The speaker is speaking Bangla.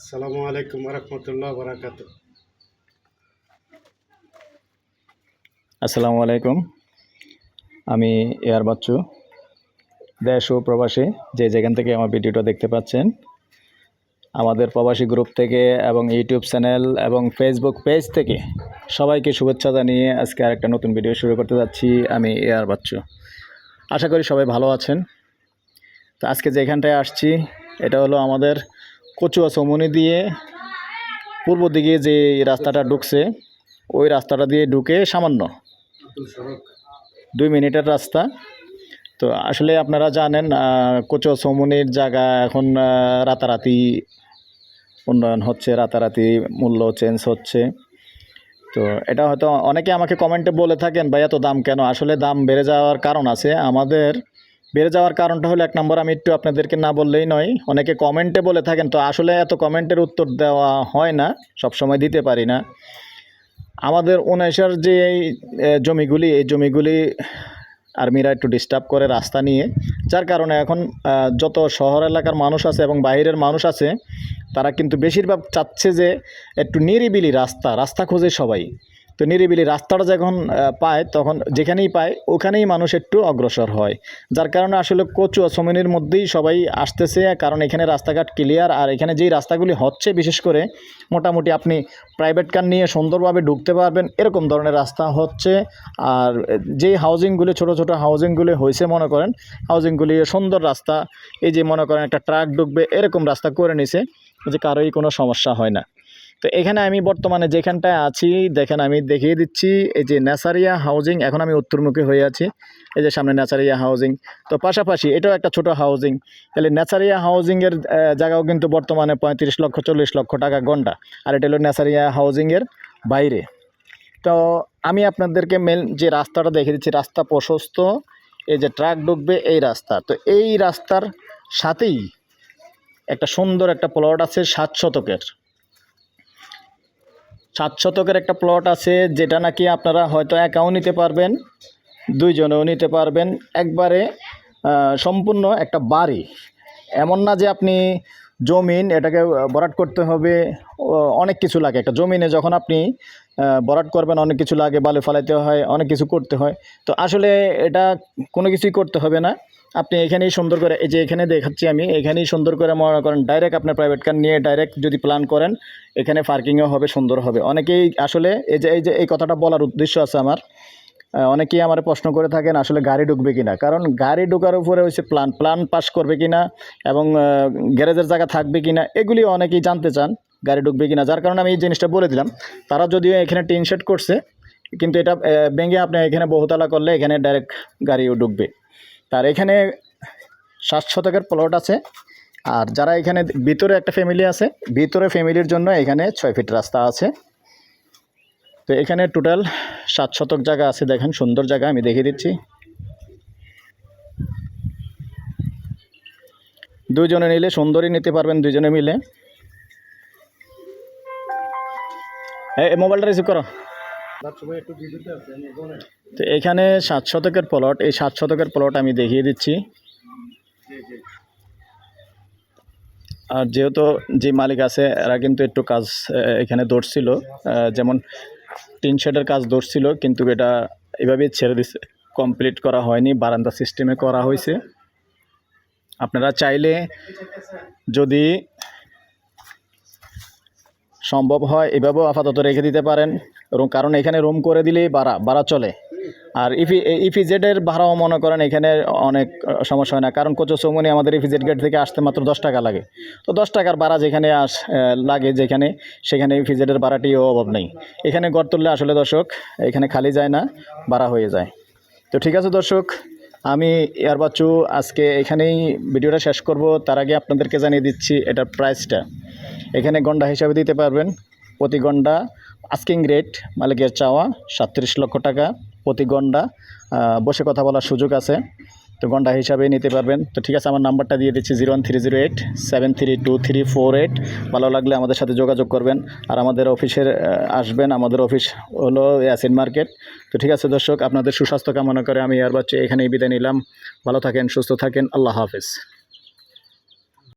আসসালামু আলাইকুম রহমতুল্লাহ বরাকাত। আসসালামু আলাইকুম। আমি এয়ার বাচ্চু, দেশ ও প্রবাসী যে যেখান থেকে আমার ভিডিওটা দেখতে পাচ্ছেন, আমাদের প্রবাসী গ্রুপ থেকে এবং ইউটিউব চ্যানেল এবং ফেসবুক পেজ থেকে সবাইকে শুভেচ্ছা জানিয়ে আজকে আরেকটা নতুন ভিডিও শুরু করতে যাচ্ছি। আমি এয়ার বাচ্চু, আশা করি সবাই ভালো আছেন। তো আজকে যেখানটায় আসছি এটা হলো আমাদের কচুয়া চৌমুনি দিয়ে পূর্ব দিকে যে রাস্তাটা ঢুকছে, ওই রাস্তাটা দিয়ে ঢুকে সামান্য 2 মিনিটের রাস্তা। তো আসলে আপনারা জানেন কচুয়া চৌমুনির জায়গা এখন রাতারাতি উন্নয়ন হচ্ছে, রাতারাতি মূল্য চেঞ্জ হচ্ছে। তো এটা হয়তো অনেকে আমাকে কমেন্টে বলে থাকেন, ভাই এত দাম কেন? আসলে দাম বেড়ে যাওয়ার কারণ আছে। আমাদের বেড়ে যাওয়ার কারণটা হলো, এক নম্বর আমি একটু আপনাদেরকে না বললেই নয়, অনেকে কমেন্টে বলে থাকেন। তো আসলে এত কমেন্টের উত্তর দেওয়া হয় না, সব সময় দিতে পারি না। আমাদের 19 যে জমিগুলি, এই জমিগুলি আর্মিরা একটু ডিস্টার্ব করে রাস্তা নিয়ে, যার কারণে এখন যত শহর এলাকার মানুষ আছে এবং বাইরের মানুষ আছে, তারা কিন্তু বেশিরভাগ চাচ্ছে যে একটু নিরিবিলি রাস্তা খোঁজে সবাই। তো নিরিবিলি রাস্তাটা যখন পায়, তখন যেখানেই পায় ওখানেই মানুষ একটু অগ্রসর হয়, যার কারণে আসলে কচুয়া চৌমুনির মধ্যেই সবাই আসতেছে। কারণ এখানে রাস্তাঘাট ক্লিয়ার, আর এখানে যেই রাস্তাগুলি হচ্ছে বিশেষ করে মোটামুটি আপনি প্রাইভেট কার নিয়ে সুন্দরভাবে ঢুকতে পারবেন, এরকম ধরনের রাস্তা হচ্ছে। আর যেই হাউজিংগুলি ছোট ছোট হাউজিংগুলি হয়েছে, মনে করেন হাউজিংগুলি সুন্দর রাস্তা, এই যে মনে করেন একটা ট্রাক ঢুকবে এরকম রাস্তা করে নিছে, যে কারোই কোনো সমস্যা হয় না। তো এখানে আমি বর্তমানে যেখানটায় আছি, দেখেন আমি দেখিয়ে দিচ্ছি, এই যে নেসারিয়া হাউজিং। এখন আমি উত্তরমুখী হয়ে আছি, এই যে সামনে নেসারিয়া হাউজিং। তো পাশাপাশি এটাও একটা ছোট হাউজিং। তাহলে নেসারিয়া হাউজিংয়ের জায়গাও কিন্তু বর্তমানে 35 লক্ষ 40 লক্ষ টাকা গন্ডা, আর এটা হলো নেসারিয়া হাউজিংয়ের বাইরে। তো আমি আপনাদেরকে মেন যে রাস্তাটা দেখিয়ে দিচ্ছি, রাস্তা প্রশস্ত, এই যে ট্রাক ঢুকবে এই রাস্তা। তো এই রাস্তার সাথেই একটা সুন্দর একটা প্লট আছে 7 শতকের। 7 শতকের একটা প্লট আছে, যেটা নাকি আপনারা হয়তো একাও নিতে পারবেন, 2 জনেও নিতে পারবেন। একবারে সম্পূর্ণ একটা বাড়ি, এমন না যে আপনি জমিন এটাকে ভরাট করতে হবে, অনেক কিছু লাগে। একটা জমিনে যখন আপনি ভরাট করবেন অনেক কিছু লাগে, বালু ফালাইতে হয়, অনেক কিছু করতে হয়। তো আসলে এটা কোনো কিছুই করতে হবে না, আপনি এখানেই সুন্দর করে, এই যে এখানে দেখাচ্ছি আমি, এখানেই সুন্দর করে মনে করেন ডাইরেক্ট আপনার প্রাইভেট কার নিয়ে ডাইরেক্ট যদি প্ল্যান করেন, এখানে পার্কিংও হবে, সুন্দর হবে। অনেকেই আসলে এই কথাটা বলার উদ্দেশ্য আছে আমার, অনেকেই আমার প্রশ্ন করে থাকেন আসলে গাড়ি ঢুকবে কিনা। কারণ গাড়ি ঢোকার উপরে হচ্ছে প্ল্যান পাস করবে কিনা এবং গ্যারেজের জায়গা থাকবে কিনা, এগুলি অনেকেই জানতে চান, গাড়ি ঢুকবে কিনা। যার কারণে আমি এই জিনিসটা বলে দিলাম। তারা যদিও এখানে টিন শেড করছে, কিন্তু এটা ভেঙে আপনি এখানে বহুতলা করলে এখানে ডাইরেক্ট গাড়িও ঢুকবে। তার এখানে 7 শতকের প্লট আছে। আর যারা এখানে ভিতরে একটা ফ্যামিলি আছে, ভিতরে ফ্যামিলির জন্য এখানে 6 ফিট রাস্তা আছে। তো এখানে টোটাল 7 শতক জায়গা আছে। দেখেন সুন্দর জায়গা, আমি দেখিয়ে দিচ্ছি। 2 জনে নিলে সুন্দরই নিতে পারবেন, 2 জনে মিলে। এই মোবাইলটা রিসিভ করো। তো এখানে 7 শতকের প্লট, এই 7 শতকের প্লট আমি দেখিয়ে দিচ্ছি। আর যেহেতু যে মালিক আছে এরা কিন্তু একটু কাজ এখানে ধরছিল, যেমন টিন শেডের কাজ ধরছিল, কিন্তু এটা এভাবেই ছেড়ে দিচ্ছে, কমপ্লিট করা হয়নি, বারান্দা সিস্টেমে করা হয়েছে। আপনারা চাইলে যদি সম্ভব হয় এভাবেও আপাতত রেখে দিতে পারেন, কারণ এখানে রুম করে দিলেই ভাড়া চলে। আর ইপিজেডের ভাড়াও মনে করেন এখানে অনেক সমস্যা হয় না, কারণ কচুয়া চৌমুনি আমাদের ইপিজেড গেট থেকে আসতে মাত্র 10 টাকা লাগে। তো 10 টাকার ভাড়া যেখানে লাগে যেখানে, সেখানে ইপিজেডের ভাড়াটিও অভাব নেই। এখানে ঘর তুললে আসলে দর্শক এখানে খালি যায় না, ভাড়া হয়ে যায়। তো ঠিক আছে দর্শক, আমি এয়ার বাচ্চু আজকে এখানেই ভিডিওটা শেষ করব। তার আগে আপনাদেরকে জানিয়ে দিচ্ছি এটার প্রাইসটা। এখানে গন্ডা হিসাবে দিতে পারবেন, প্রতি গন্ডা আস্কিং রেট মালিকের চাওয়া 37 লক্ষ টাকা প্রতি গন্ডা। বসে কথা বলার সুযোগ আছে, তো গন্ডা হিসাবে নিতে পারবেন। তো ঠিক আছে, আমার নাম্বারটা দিয়ে দিচ্ছি 01308732348। ভালো লাগলে আমাদের সাথে যোগাযোগ করবেন, আর আমাদের অফিসের আসবেন। আমাদের অফিস হলো ইয়াসিন মার্কেট। তো ঠিক আছে দর্শক, আপনাদের সুস্বাস্থ্য কামনা করে আমি এয়ার বাচ্চু এখানেই বিদায় নিলাম। ভালো থাকেন, সুস্থ থাকেন, আল্লাহ হাফেজ।